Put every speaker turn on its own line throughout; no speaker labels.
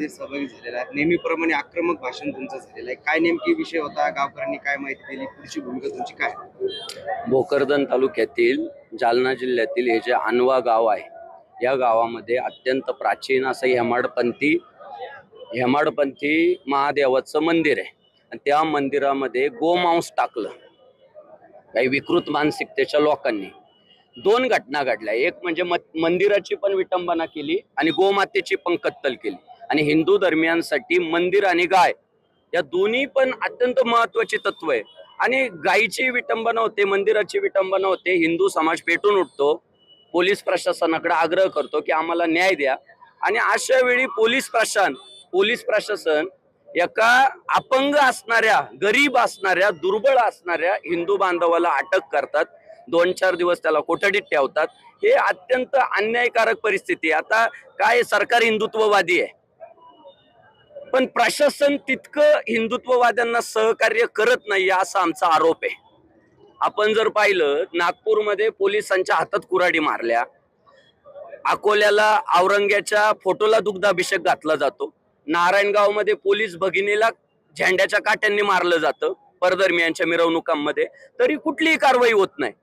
मध्ये सहभागी झालेला आहे. नेहमीप्रमाणे आक्रमक भाषण तुमचं झालेलं आहे. काय नेमकी विषय होता? गावकऱ्यांनी काय माहिती दिली? पुढची भूमिका तुमची काय?
भोकरदन तालुक्यातील जालना जिल्ह्यातील हे जे अनवा गाव आहे, या गावामध्ये अत्यंत प्राचीन असं हेमाडपंथी महादेवाचं मंदिर आहे. आणि त्या मंदिरामध्ये गोमांस टाकलं काही विकृत मानसिकतेच्या लोकांनी. दोन घटना घडल्या. एक म्हणजे मंदिराची पण विटंबना केली आणि गोमातेची पण कत्तल केली. आणि हिंदू धर्मियांसाठी मंदिर आणि गाय या दोन्ही पण अत्यंत महत्वाची तत्व आहे. आणि गायीची विटंबना होते, मंदिराची विटंबना होते. हिंदू समाज पेटून उठतो, पोलीस प्रशासनाकडे आग्रह करतो की आम्हाला न्याय द्या. आणि अशा वेळी पोलीस प्रशासन एका अपंग असणाऱ्या, गरीब असणाऱ्या, दुर्बळ असणाऱ्या हिंदू बांधवाला अटक करतात. 2-4 दिवस त्याला कोठडीत ठेवतात. हे अत्यंत अन्यायकारक परिस्थिती. आता काय सरकार हिंदुत्ववादी आहे, पण प्रशासन तितकं हिंदुत्ववाद्यांना सहकार्य करत नाही असा आमचा आरोप आहे. आपण जर पाहिलं, नागपूरमध्ये पोलिसांच्या हातात कुऱ्हाडी मारल्या, अकोल्याला औरंग्याच्या फोटोला दुग्धाभिषेक घातला जातो, नारायणगाव मध्ये पोलीस भगिनीला झेंड्याच्या काट्यांनी मारलं जातं परधर्मियांच्या मिरवणुकांमध्ये, तरी कुठलीही कारवाई होत नाही.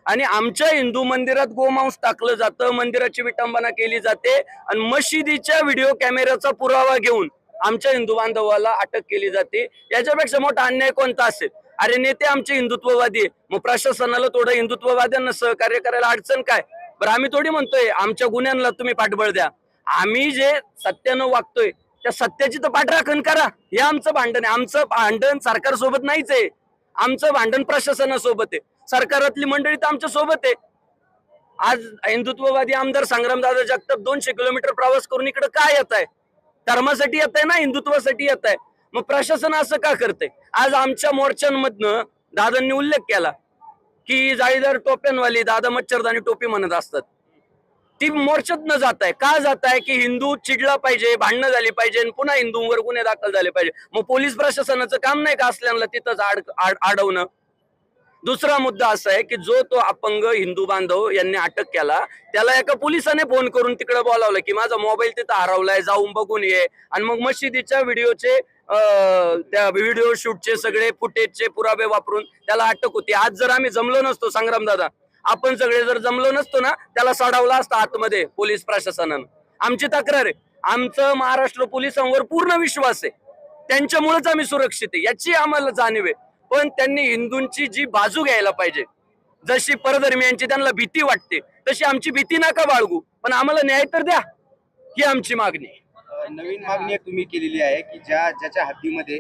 आणि आमच्या हिंदू मंदिरात गोमांस टाकलं जातं, मंदिराची विटंबना केली जाते आणि मशिदीच्या व्हिडिओ कॅमेऱ्याचा पुरावा घेऊन आमच्या हिंदू बांधवाला अटक केली जाते. याच्यापेक्षा मोठा अन्याय कोणता असेल? अरे नेते आमचे हिंदुत्ववादी आहे, मग प्रशासनाला थोडं हिंदुत्ववाद्यांना सहकार्य करायला अडचण काय? बरं, आम्ही थोडी म्हणतोय आमच्या गुन्ह्यांना तुम्ही पाठबळ द्या. आम्ही जे सत्यानं वागतोय त्या सत्याची तर पाठराखण करा. हे आमचं भांडण आहे. आमचं भांडण सरकारसोबत नाहीच आहे, आमचं भांडण प्रशासनासोबत आहे. सरकारातली मंडळी तर आमच्या सोबत आहे. आज हिंदुत्ववादी आमदार संग्रामदादा जगताप 200 किलोमीटर प्रवास करून इकडे काय येत आहे? धर्मासाठी येत आहे ना, हिंदुत्वासाठी येत आहे. मग प्रशासन असं का करतंय? आज आमच्या मोर्चांमधनं दादांनी उल्लेख केला की जाळीदार टोप्यांवाली दादा मच्छरदानी टोपी म्हणत असतात. ती मोर्चात न जात आहे. का जात आहे? की हिंदू चिडला पाहिजे, भांडणं झाली पाहिजे, पुन्हा हिंदूंवर गुन्हे दाखल झाले पाहिजे. मग पोलीस प्रशासनाचं काम नाही का असल्याला तिथंच अडवणं? दुसरा मुद्दा असा आहे की जो तो अपंग हिंदू बांधव यांनी अटक केला, त्याला एका पोलिसाने फोन करून तिकडे बोलावलं की माझा मोबाईल तिथं हरवलाय, जाऊन बघून ये. आणि मग मशिदीच्या व्हिडिओचे त्या व्हिडिओ शूटचे सगळे फुटेजचे पुरावे वापरून त्याला अटक होती. आज जर आम्ही जमलो नसतो, संग्रामदादा आपण सगळे जर जमलो नसतो ना, त्याला सोडवला असता आतमध्ये पोलीस प्रशासनानं. आमची तक्रार आहे, आमचं महाराष्ट्र पोलिसांवर पूर्ण विश्वास आहे, त्यांच्यामुळेच आम्ही सुरक्षित आहे याची आम्हाला जाणीव आहे. पण त्यांनी हिंदूंची जी बाजू घ्यायला पाहिजे, जशी परधर्मियांची त्यांना भीती वाटते तशी आमची भीती नका बाळगू, पण आम्हाला न्याय तर द्या, ही आमची मागणी आहे.
नवीन मागणी तुम्ही केलेली आहे की ज्याच्या हद्दीमध्ये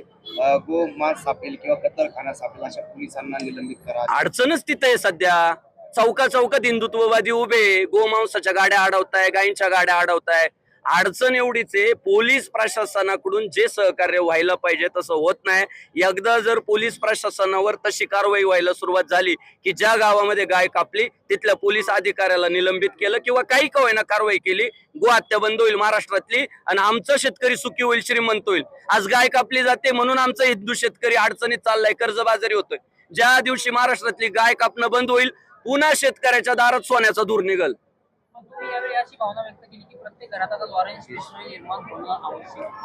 गोमांस सापडेल किंवा कत्तलखाना सापडेल अशा पोलिसांना निलंबित करा.
अडचणच तिथं आहे सध्या. चौकात हिंदुत्ववादी उभे, गोमांसाच्या गाड्या अडवताय, गायींच्या गाड्या अडवताय. अडचण एवढीच आहे, पोलीस प्रशासनाकडून जे सहकार्य व्हायला पाहिजे तसं होत नाही. एकदा जर पोलीस प्रशासनावर तशी कारवाई व्हायला सुरुवात झाली की ज्या गावामध्ये गाय कापली तिथल्या पोलीस अधिकाऱ्याला निलंबित केलं किंवा काही का होईना कारवाई केली, गोहत्या बंद होईल महाराष्ट्रातली आणि आमचा शेतकरी सुखी होईल, श्रीमंत होईल. आज गाय कापली जाते म्हणून आमचा हिंदू शेतकरी अडचणीत चाललाय, कर्जबाजारी होतोय. ज्या दिवशी महाराष्ट्रातली गाय कापणं बंद होईल, पुन्हा शेतकऱ्याच्या दारात सोन्याचा धूर निघल.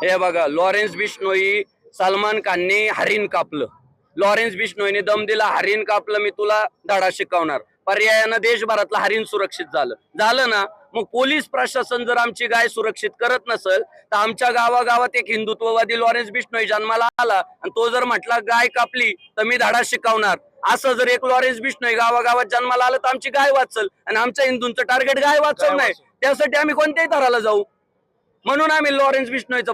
हे बघा, लॉरेन्स बिश्नोई, सलमान खानने हरिण कापलं, लॉरेन्स बिश्नोईने दम दिला, हरिण कापलं, मी तुला धडा शिकवणार. पर्यायानं देशभरातलं हरिण सुरक्षित झालं ना. मग पोलीस प्रशासन जर आमची गाय सुरक्षित करत नसेल तर आमच्या गावागावात एक हिंदुत्ववादी लॉरेन्स बिश्नोई जन्माला आला आणि तो जर म्हटला गाय कापली तर मी धडा शिकवणार, असं जर एक लॉरेन्स बिश्नोई गावागावात जन्माला आलं तर आमची गाय वाचल. आणि आमच्या हिंदूंचं टार्गेट गाय वाचव नाही, त्यासाठी आम्ही कोणत्याही थराला जाऊ. म्हणून आम्ही लॉरेन्स बिश्नोईचा